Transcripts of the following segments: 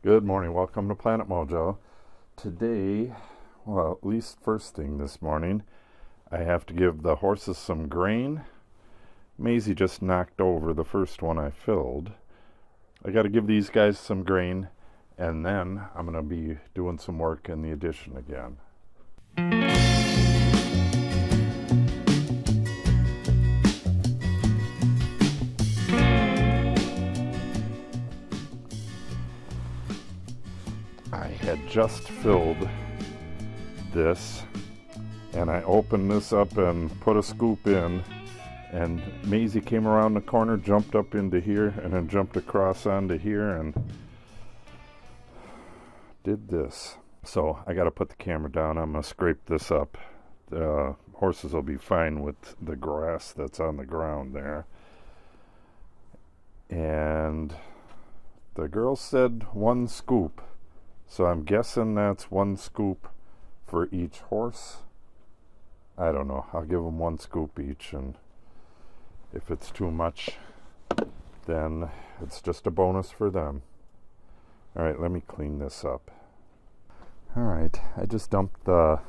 Good morning. Welcome to Planet Mojo. Today, well, at least first thing this morning, I have to give the horses some grain. Maisie just knocked over the first one I filled. I got to give these guys some grain, and then I'm going to be doing some work in the addition again. I had just filled this, and I opened this up and put a scoop in, and Maisie came around the corner, jumped up into here, and then jumped across onto here and did this. So I got to put the camera down. I'm going to scrape this up. The horses will be fine with the grass that's on the ground there. And the girl said 1 scoop. So I'm guessing that's 1 scoop for each horse. I don't know. I'll give them 1 scoop each, and if it's too much, then it's just a bonus for them. All right, let me clean this up. All right, I just dumped the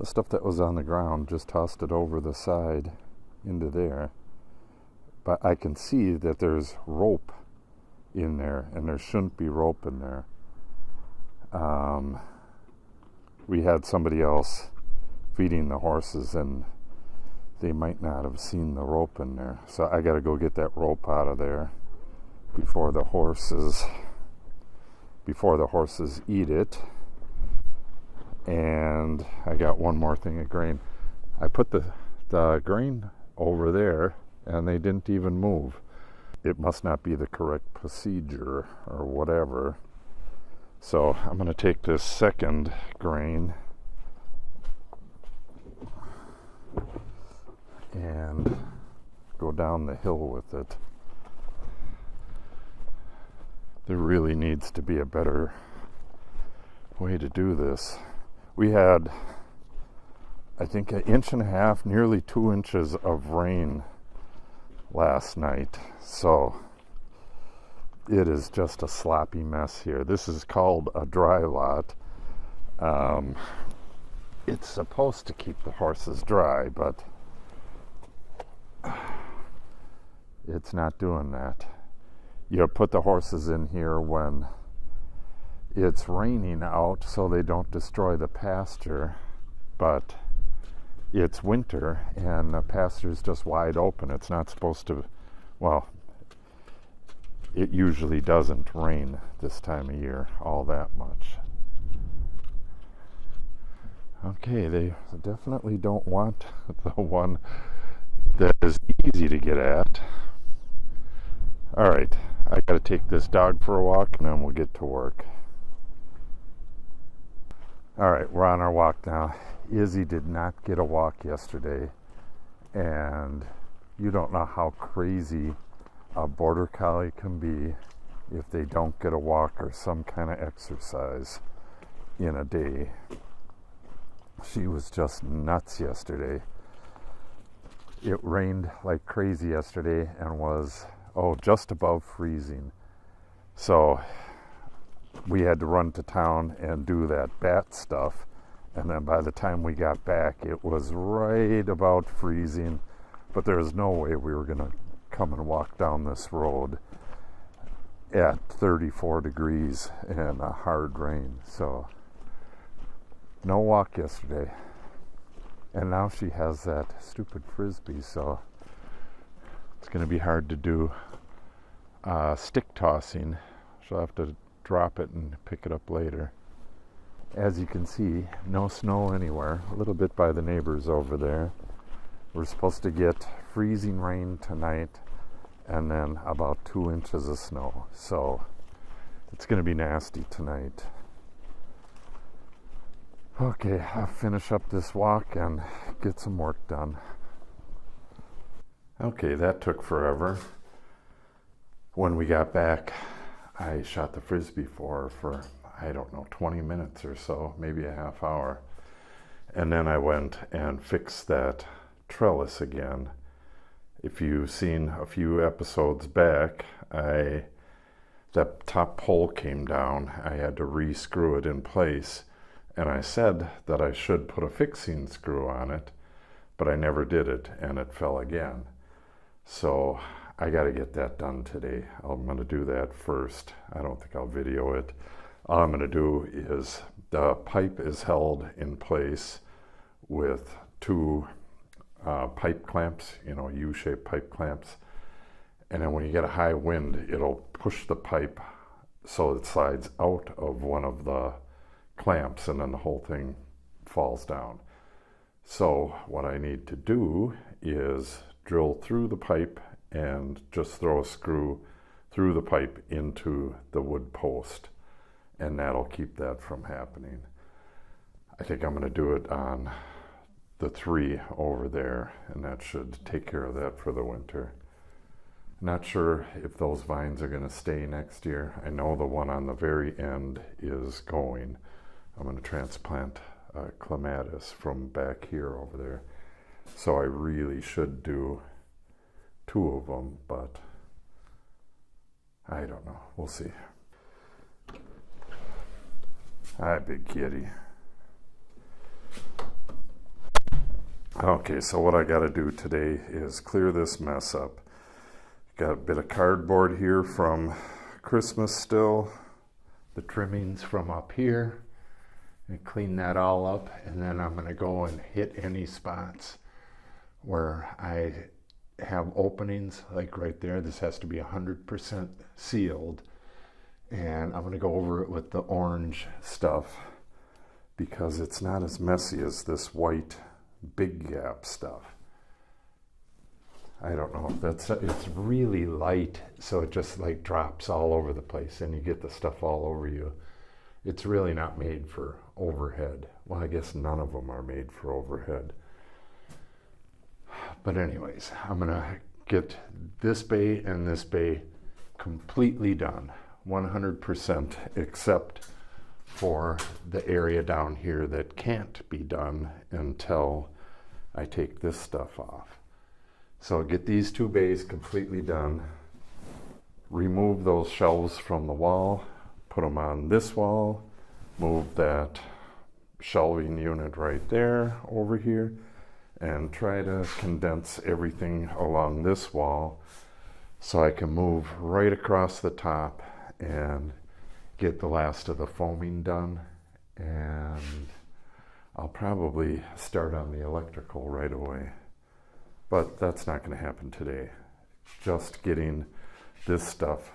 stuff that was on the ground, just tossed it over the side into there. But I can see that there's rope in there, and there shouldn't be rope in there. We had somebody else feeding the horses, and they might not have seen the rope in there, so I got to go get that rope out of there before the horses eat it. And I got one more thing of grain. I put the grain over there, and they didn't even move. It must not be the correct procedure or whatever. So I'm going to take this second grain and go down the hill with it. There really needs to be a better way to do this. We had, I think, 1.5 inches, nearly 2 inches of rain last night. So it is just a sloppy mess here. This is called a dry lot. It's supposed to keep the horses dry, but it's not doing that. You put the horses in here when it's raining out so they don't destroy the pasture, but it's winter and the pasture is just wide open. It's not supposed to, well, it usually doesn't rain this time of year all that much. Okay, they definitely don't want the one that is easy to get at. All right, I got to take this dog for a walk, and then we'll get to work. All right, we're on our walk now. Izzy did not get a walk yesterday, and you don't know how crazy a border collie can be if they don't get a walk or some kind of exercise in a day. She was just nuts yesterday. It rained like crazy yesterday and was, just above freezing. So we had to run to town and do that bat stuff. And then by the time we got back, it was right about freezing. But there was no way we were going to come and walk down this road at 34 degrees and a hard rain. So no walk yesterday. And now she has that stupid frisbee, so it's going to be hard to do stick tossing. She'll have to drop it and pick it up later. As you can see, no snow anywhere. A little bit by the neighbors over there. We're supposed to get freezing rain tonight and then about 2 inches of snow. So it's going to be nasty tonight. Okay, I'll finish up this walk and get some work done. Okay, that took forever. When we got back, I shot the frisbee for 20 minutes or so, maybe a half hour. And then I went and fixed that trellis again. If you've seen a few episodes back, I that top pole came down. I had to re-screw it in place, and I said that I should put a fixing screw on it, but I never did it, and it fell again. So I got to get that done today. I'm going to do that first. I don't think I'll video it. All I'm going to do is, the pipe is held in place with two pipe clamps, U-shaped pipe clamps. And then when you get a high wind, it'll push the pipe so it slides out of one of the clamps, and then the whole thing falls down. So what I need to do is drill through the pipe and just throw a screw through the pipe into the wood post, and that'll keep that from happening. I think I'm going to do it on the 3 over there, and that should take care of that for the winter. Not sure if those vines are going to stay next year. I know the one on the very end is going. I'm going to transplant clematis from back here over there. So I really should do 2 of them, but I don't know. We'll see. Hi, big kitty. Okay, so what I got to do today is clear this mess up. Got a bit of cardboard here from Christmas still, the trimmings from up here, and clean that all up, and then I'm going to go and hit any spots where I have openings, like right there. This has to be 100% sealed, and I'm going to go over it with the orange stuff because it's not as messy as this white big gap stuff. I don't know, it's really light, so it just like drops all over the place and you get the stuff all over you. It's really not made for overhead. Well, I guess none of them are made for overhead. But anyways, I'm gonna get this bay and this bay completely done, 100%, except for the area down here that can't be done until I take this stuff off. So get these 2 bays completely done, remove those shelves from the wall, put them on this wall, move that shelving unit right there over here, and try to condense everything along this wall so I can move right across the top and get the last of the foaming done. And I'll probably start on the electrical right away. But that's not going to happen today. Just getting this stuff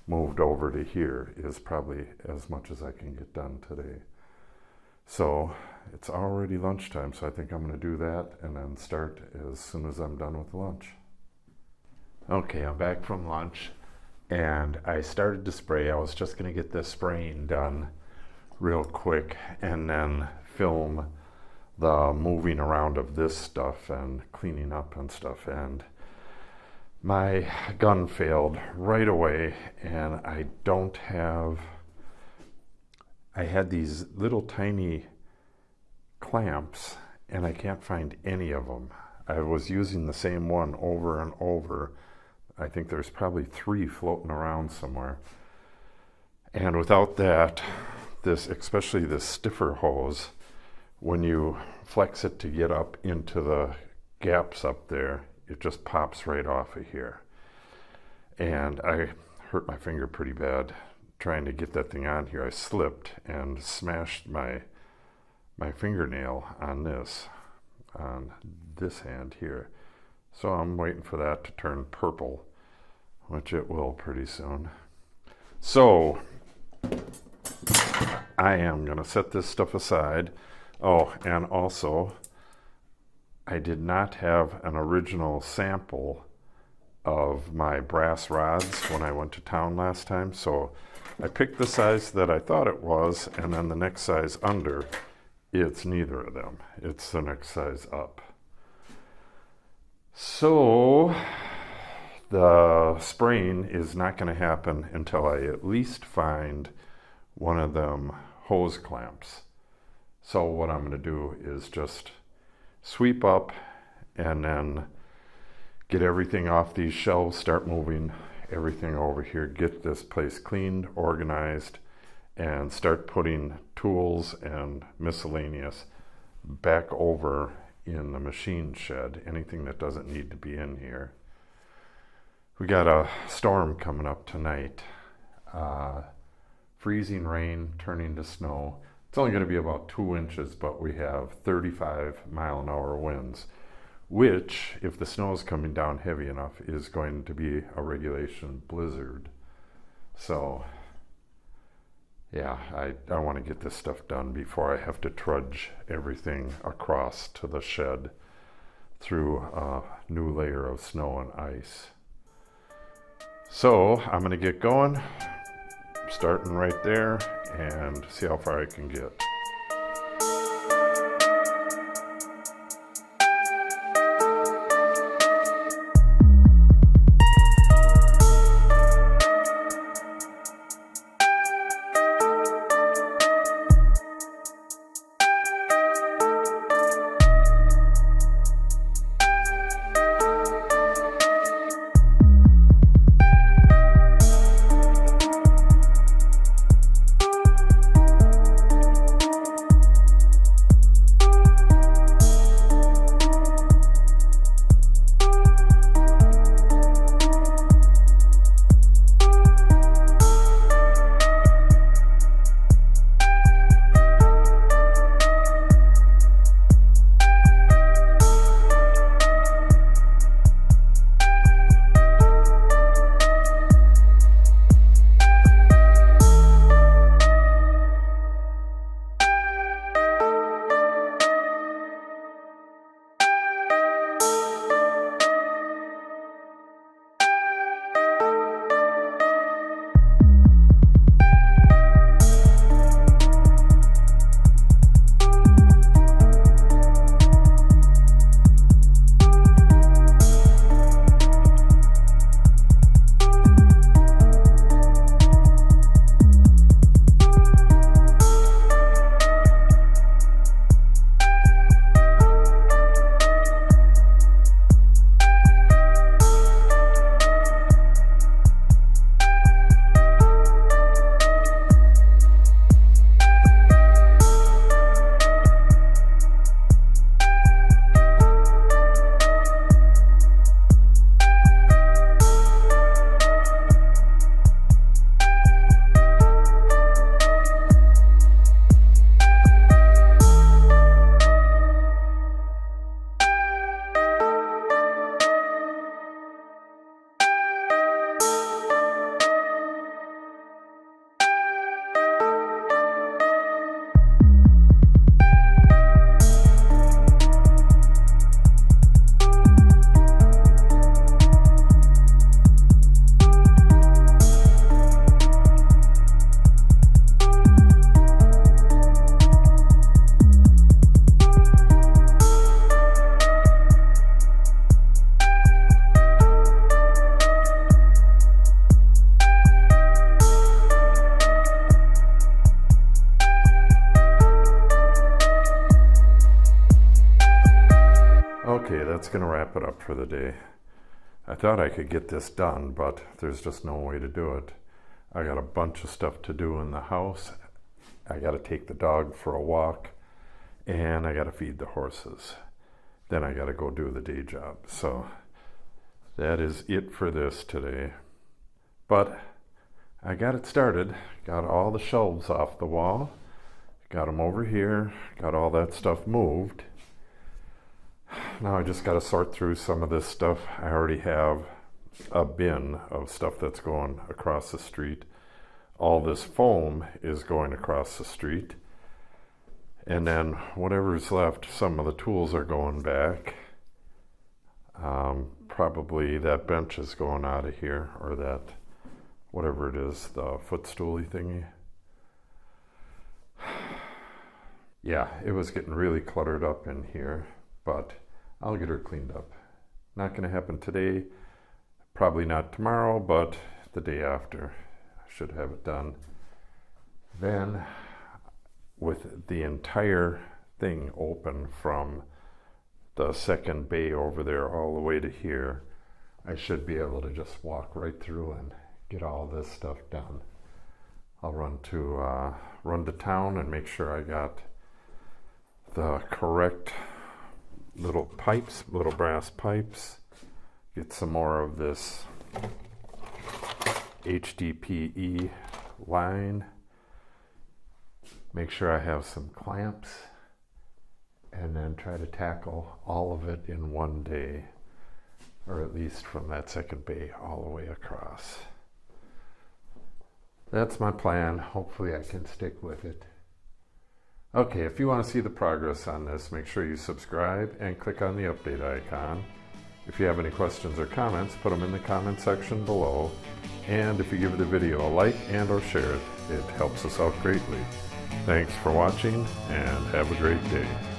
moved over to here is probably as much as I can get done today. So it's already lunchtime, so I think I'm going to do that and then start as soon as I'm done with lunch. Okay, I'm back from lunch and I started to spray. I was just going to get the spraying done real quick and then film the moving around of this stuff and cleaning up and stuff, and my gun failed right away, and I had these little tiny clamps and I can't find any of them. I was using the same one over and over. I think there's probably 3 floating around somewhere, and without that, especially this stiffer hose, when you flex it to get up into the gaps up there, it just pops right off of here. And I hurt my finger pretty bad trying to get that thing on here. I slipped and smashed my fingernail on this hand here. So I'm waiting for that to turn purple, which it will pretty soon. So I am going to set this stuff aside. Oh, and also, I did not have an original sample of my brass rods when I went to town last time, so I picked the size that I thought it was, and then the next size under, it's neither of them. It's the next size up. So the spraying is not going to happen until I at least find one of them hose clamps. So what I'm going to do is just sweep up and then get everything off these shelves, start moving everything over here, get this place cleaned, organized, and start putting tools and miscellaneous back over in the machine shed, anything that doesn't need to be in here. We got a storm coming up tonight. Freezing rain turning to snow. It's only going to be about 2 inches, but we have 35-mile-an-hour winds, which, if the snow is coming down heavy enough, is going to be a regulation blizzard. So, yeah, I want to get this stuff done before I have to trudge everything across to the shed through a new layer of snow and ice. So, I'm going to get going, starting right there, and see how far I can get. Okay, that's going to wrap it up for the day. I thought I could get this done, but there's just no way to do it. I got a bunch of stuff to do in the house. I got to take the dog for a walk, and I got to feed the horses. Then I got to go do the day job. So that is it for this today. But I got it started. Got all the shelves off the wall. Got them over here. Got all that stuff moved. Now I just got to sort through some of this stuff. I already have a bin of stuff that's going across the street. All this foam is going across the street. And then whatever's left, some of the tools are going back. Probably that bench is going out of here, or that, whatever it is, the footstooly thingy. Yeah, it was getting really cluttered up in here, but I'll get her cleaned up. Not going to happen today, probably not tomorrow, but the day after. I should have it done. Then, with the entire thing open from the second bay over there all the way to here, I should be able to just walk right through and get all this stuff done. I'll run to town and make sure I got the correct little pipes, little brass pipes. Get some more of this HDPE line. Make sure I have some clamps, and then try to tackle all of it in one day, or at least from that second bay all the way across. That's my plan. Hopefully I can stick with it. Okay, if you want to see the progress on this, make sure you subscribe and click on the update icon. If you have any questions or comments, put them in the comment section below. And if you give the video a like and or share it, it helps us out greatly. Thanks for watching and have a great day.